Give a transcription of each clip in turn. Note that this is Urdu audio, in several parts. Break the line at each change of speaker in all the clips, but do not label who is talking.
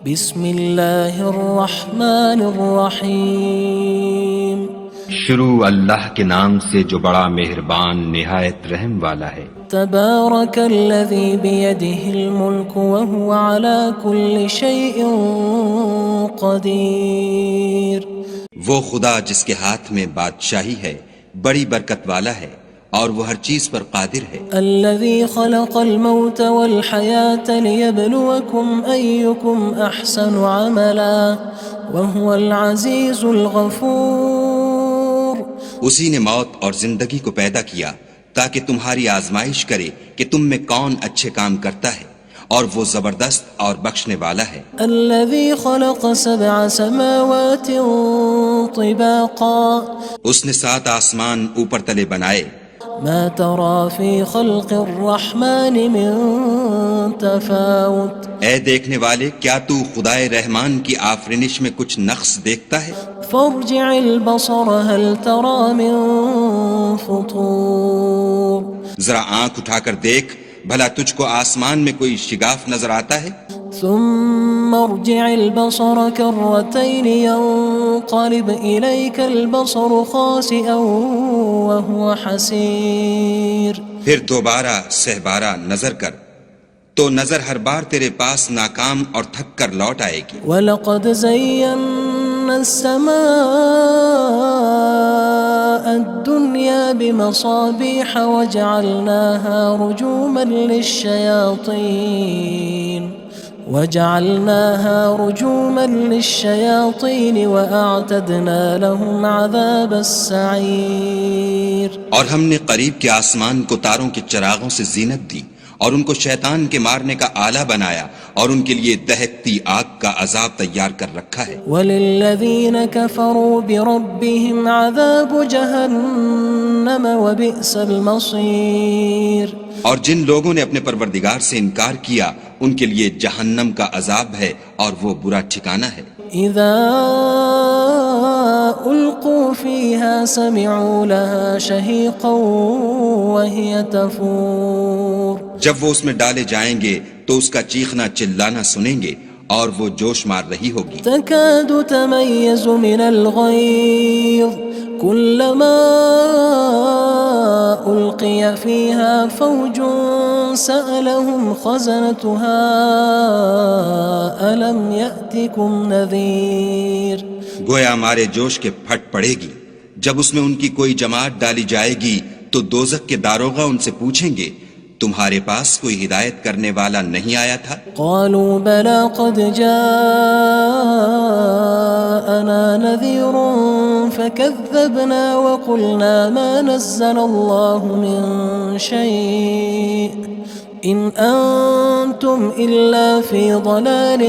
بسم اللہ الرحمن الرحیم
شروع اللہ کے نام سے جو بڑا مہربان نہایت رحم والا ہے۔
تبارک الذی بیدہ الملک وہو علی کل شیء قدیر۔
وہ خدا جس کے ہاتھ میں بادشاہی ہے بڑی برکت والا ہے اور وہ ہر چیز پر قادر ہے۔
الذی خلق الموت والحیاة لیبلوکم ایکم احسن عملا وہو العزیز الغفور۔
اسی نے موت اور زندگی کو پیدا کیا تاکہ تمہاری آزمائش کرے کہ تم میں کون اچھے کام کرتا ہے، اور وہ زبردست اور بخشنے والا ہے۔
الذي خلق 7 سماوات طباقا
اس نے 7 آسمان اوپر تلے بنائے۔
ما ترى في خلق الرحمن من تفاوت
اے دیکھنے والے، کیا تو خدائے رحمان کی آفرینش میں کچھ نقص دیکھتا ہے؟
فارجع البصر هل ترى من فطور۔
ذرا آنکھ اٹھا کر دیکھ، بھلا تجھ کو آسمان میں کوئی شگاف نظر آتا ہے؟
ثم ارجع البصر كرتين ينقلب إليك البصر خاسئا وهو حسير۔
پھر دوبارہ سہبارہ نظر کر تو نظر ہر بار تیرے پاس ناکام اور تھک کر لوٹ آئے گی۔
وَلَقَدْ زَيَّنَّا السَّمَاءَ الدُّنْيَا بِمَصَابِيحَ وَجَعَلْنَاهَا رُجُومًا لِلشَّيَاطِينِ وَأَعْتَدْنَا لَهُمْ عَذَابَ السَّعِيرِ۔
اور ہم نے قریب کے آسمان کو تاروں کے چراغوں سے زینت دی اور ان کو شیطان کے مارنے کا آلہ بنایا، اور ان کے لیے دہکتی آگ کا عذاب تیار کر رکھا ہے۔
وَلِلَّذِينَ كَفَرُوا بِرَبِّهِمْ عَذَابُ جَهَنَّمَ وَبِئْسَ الْمَصِيرُ۔
اور جن لوگوں نے اپنے پروردگار سے انکار کیا ان کے لیے جہنم کا عذاب ہے اور وہ برا ٹھکانہ ہے۔
اذا القوا فيها سمعوا لها شهيقا وهي تفور۔
جب وہ اس میں ڈالے جائیں گے تو اس کا چیخنا چلانا سنیں گے اور وہ جوش مار رہی ہوگی۔
تكاد تميز من الغيظ كلما ألقي فيها فوج سألهم خزنتها ألم يأتكم نذير۔
گویا ہمارے جوش کے پھٹ پڑے گی جب اس میں ان کی کوئی جماعت ڈالی جائے گی تو دوزخ کے داروغہ ان سے پوچھیں گے تمہارے پاس کوئی ہدایت کرنے والا نہیں آیا تھا؟
قالوا بلى قد جاءنا نذير فكذبنا وقلنا ما نزل الله من شيء إن أنتم إلا في ضلال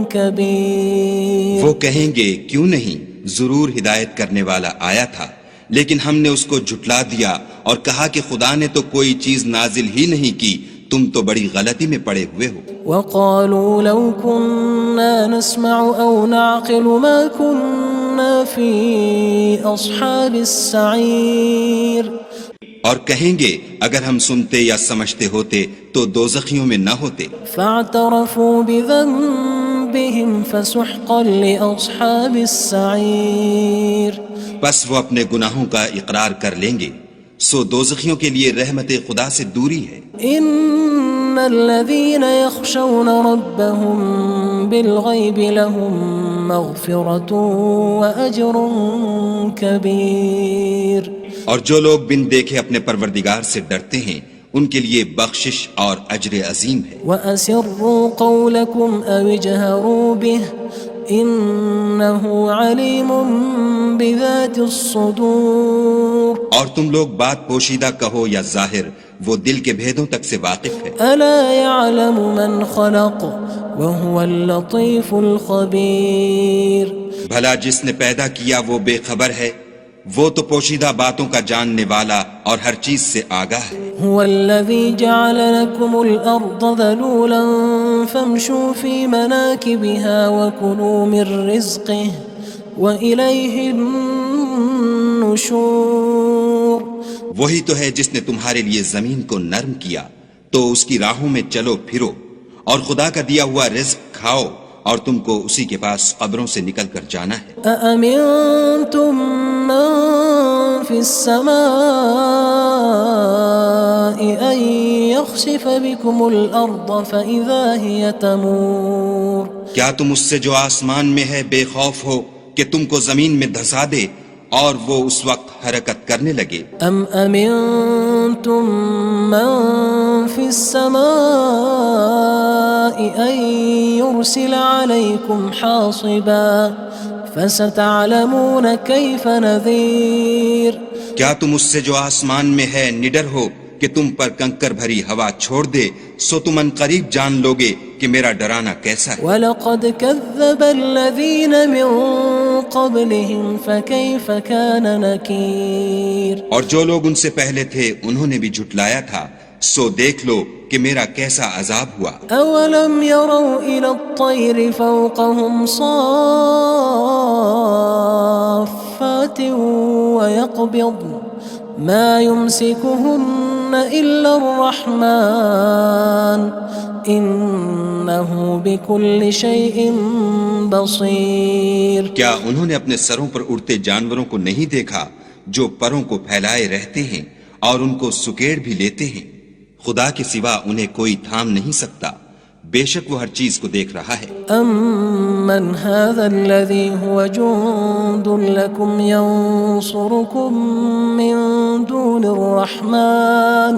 كبير۔
وہ کہیں گے کیوں نہیں، ضرور ہدایت کرنے والا آیا تھا، لیکن ہم نے اس کو جھٹلا دیا اور کہا کہ خدا نے تو کوئی چیز نازل ہی نہیں کی، تم تو بڑی غلطی میں پڑے ہوئے ہو۔
وقالوا لو كنا نسمع أو نعقل ما كنا في أصحاب السعير۔
اور کہیں گے اگر ہم سنتے یا سمجھتے ہوتے تو دوزخیوں میں نہ ہوتے۔
فاعترفوا بذنبهم فسحقا لأصحاب السعير۔
بس وہ اپنے گناہوں کا اقرار کر لیں گے، سو دوزخیوں کے لیے رحمت خدا سے دوری ہے۔
ان الذين يخشون ربهم بالغيب لهم مغفرة وأجر كبير۔
اور جو لوگ بن دیکھے اپنے پروردگار سے ڈرتے ہیں ان کے لیے بخشش اور اجر عظیم ہے۔
وَأَسِرُّوا قَوْلَكُمْ أَوِ اجْهَرُوا بِهِ إِنَّهُ عَلِيمٌ بِذَاتِ الصُّدُورِ۔
اور تم لوگ بات پوشیدہ کہو یا ظاہر، وہ دل کے بھیدوں تک سے واقف ہے۔
أَلَا يَعْلَمُ مَنْ خَلَقَ وَهُوَ اللَّطِيفُ الْخَبِيرُ۔
بھلا جس نے پیدا کیا وہ بے خبر ہے، وہ تو پوشیدہ باتوں کا جاننے والا اور ہر چیز سے آگاہ ہے۔
هو الذي جعل لكم الأرض ذلولا فامشوا في مناكبها وكلوا من رزقه وإليه النشور۔
وہی تو ہے جس نے تمہارے لیے زمین کو نرم کیا تو اس کی راہوں میں چلو پھرو اور خدا کا دیا ہوا رزق کھاؤ اور تم کو اسی کے پاس قبروں سے نکل کر جانا ہے۔
أأمنتم من في السماء أن يخسف بكم الأرض فإذا هي تمور
کیا تم اس سے جو آسمان میں ہے بے خوف ہو کہ تم کو زمین میں دھسا دے اور وہ اس وقت حرکت کرنے لگے؟
أم أمنتم من في السماء أن يرسل عليكم حاصبا فستعلمون كيف نذير
کیا تم اس سے جو آسمان میں ہے نڈر ہو کہ تم پر کنکر بھری ہوا چھوڑ دے، سو تم ان قریب جان لوگے کہ میرا ڈرانا کیسا ہے۔
وَلَقَدْ كَذَّبَ الَّذِينَ مِن قَبْلِهِمْ فَكَيْفَ كَانَ نَكِيرٌ
اور جو لوگ ان سے پہلے تھے انہوں نے بھی جھٹلایا تھا، سو دیکھ لو کہ میرا کیسا عذاب ہوا۔
أَوَلَمْ يَرَوْا إِلَى الطَّيْرِ فَوْقَهُمْ صَافَّاتٍ وَيَقْبِضْنَ مَا يُمْسِكُهُنَّ إِلَّا الرَّحْمَنُ إِنَّهُ بِكُلِّ شَيْءٍ بَصِيرٌ
کیا انہوں نے اپنے سروں پر اڑتے جانوروں کو نہیں دیکھا جو پروں کو پھیلائے رہتے ہیں اور ان کو سکیڑ بھی لیتے ہیں؟ خدا کے سوا انہیں کوئی تھام نہیں سکتا، بے شک وہ ہر چیز کو دیکھ رہا ہے۔
أَمَّنْ هَذَا الَّذِي هُوَ جُندٌ لَكُمْ يَنصُرُكُم مِّن دُونِ الرَّحْمَنِ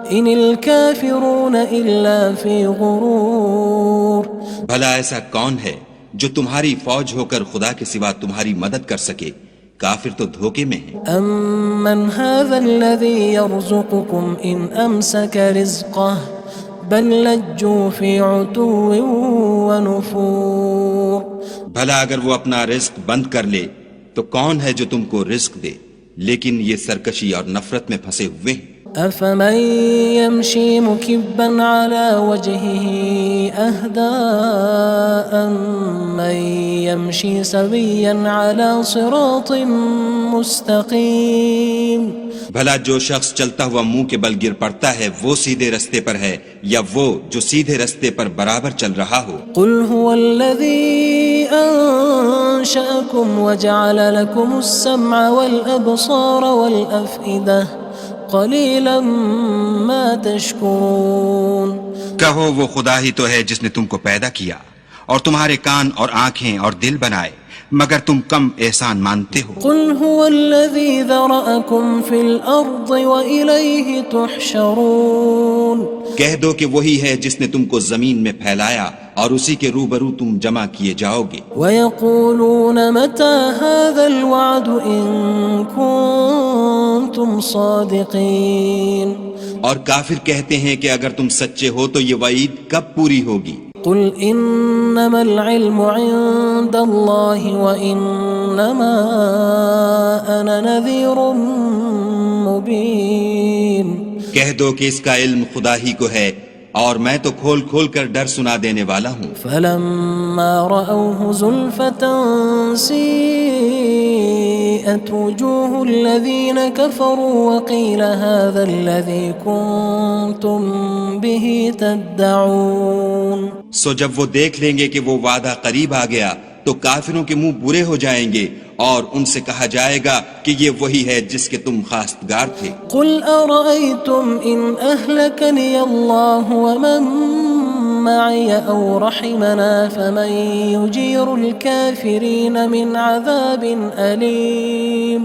إِنِ الْكَافِرُونَ إِلَّا فِي غُرُورٍ
بھلا ایسا کون ہے جو تمہاری فوج ہو کر خدا کے سوا تمہاری مدد کر سکے؟ کافر تو دھوکے میں ہیں۔
أَمَّنْ هَذَا الَّذِي يَرْزُقُكُمْ إِنْ أَمْسَكَ رِزْقَهُ بَلْ لَجُّوا فِي عُتُوٍّ وَنُفُورٍ
بھلا اگر وہ اپنا رزق بند کر لے تو کون ہے جو تم کو رزق دے؟ لیکن یہ سرکشی اور نفرت میں پھنسے ہوئے ہیں۔
أَفَمَن يَمْشِي مُكِبًّا عَلَى وَجْهِهِ أَهْدَىٰ أَمَّن يَمْشِي سَوِيًّا عَلَى صِرَاطٍ مُّسْتَقِيمٍ
بھلا جو شخص چلتا ہوا منہ کے بل گر پڑتا ہے وہ سیدھے رستے پر ہے یا وہ جو سیدھے رستے پر برابر چل رہا ہو؟
قُلْ هُوَ الَّذِي أَنشَأَكُمْ وَجَعَلَ لَكُمُ السَّمْعَ وَالْأَبْصَارَ وَالْأَفْئِدَةَ قَلِيلًا مَا تَشْكُرُونَ
کہو وہ خدا ہی تو ہے جس نے تم کو پیدا کیا اور تمہارے کان اور آنکھیں اور دل بنائے، مگر تم کم احسان مانتے ہو۔
قُلْ هُوَ الَّذِي ذَرَأَكُمْ فِي الْأَرْضِ وَإِلَيْهِ تُحْشَرُونَ
کہہ دو کہ وہی ہے جس نے تم کو زمین میں پھیلایا اور اسی کے روبرو تم جمع کیے جاؤ گے۔
وَيَقُولُونَ مَتَى هَذَا الْوَعْدُ إِن كُنتُمْ صَادِقِينَ
اور کافر کہتے ہیں کہ اگر تم سچے ہو تو یہ وعید کب پوری ہوگی؟
قُلْ إِنَّمَا الْعِلْمُ عِندَ اللَّهِ وَإِنَّمَا أَنَا نَذِيرٌ مُّبِينٌ
کہہ دو کہ اس کا علم خدا ہی کو ہے اور میں تو کھول کھول کر ڈر سنا دینے والا ہوں۔
فَلَمَّا رَأَوْهُ زُلْفَةً سِيئَتْ وُجُوهُ الَّذِينَ كَفَرُوا وَقِيلَ هَذَا الَّذِي كُنتُم بِهِ تَدَّعُونَ
سو جب وہ دیکھ لیں گے کہ وہ وعدہ قریب آ گیا تو کافروں کے منہ برے ہو جائیں گے اور ان سے کہا جائے گا کہ یہ وہی ہے جس کے تم خواستگار تھے۔
قُلْ أَرَأَيْتُمْ إِنْ أَهْلَكَنِيَ اللَّهُ وَمَن مَّعِيَ أَوْ رَحِمَنَا فَمَن يُجِيرُ الْكَافِرِينَ مِنْ عَذَابٍ أَلِيمٍ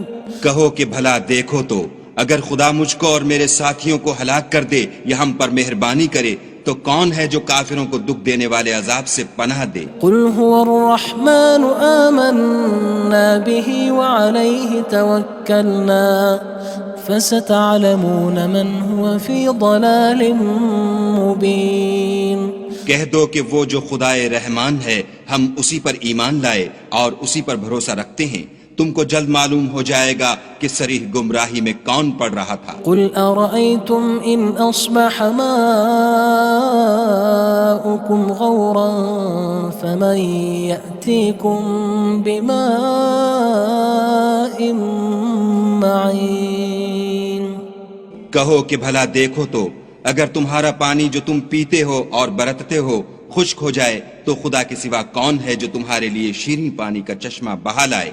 کہو کہ بھلا دیکھو تو اگر خدا مجھ کو اور میرے ساتھیوں کو ہلاک کر دے یا ہم پر مہربانی کرے تو کون ہے جو کافروں کو دکھ دینے والے عذاب سے پناہ دے؟
قُلْ هُوَ الرَّحْمَنُ آمَنَّا بِهِ وَعَلَيْهِ تَوَكَّلْنَا فَسَتَعْلَمُونَ مَنْ هُوَ فِي ضَلَالٍ مُّبِينٍ
کہہ دو کہ وہ جو خدائے رحمان ہے ہم اسی پر ایمان لائے اور اسی پر بھروسہ رکھتے ہیں، تم کو جلد معلوم ہو جائے گا کہ صریح گمراہی میں کون پڑ رہا تھا۔
قُلْ أَرَأَيْتُمْ إِنْ أَصْبَحَ مَاؤُكُمْ غَوْرًا فَمَن يَأْتِيكُم بِمَاءٍ مَّعِينٍ
کہو کہ بھلا دیکھو تو اگر تمہارا پانی جو تم پیتے ہو اور برتتے ہو خشک ہو جائے تو خدا کے سوا کون ہے جو تمہارے لیے شیریں پانی کا چشمہ بہا لائے؟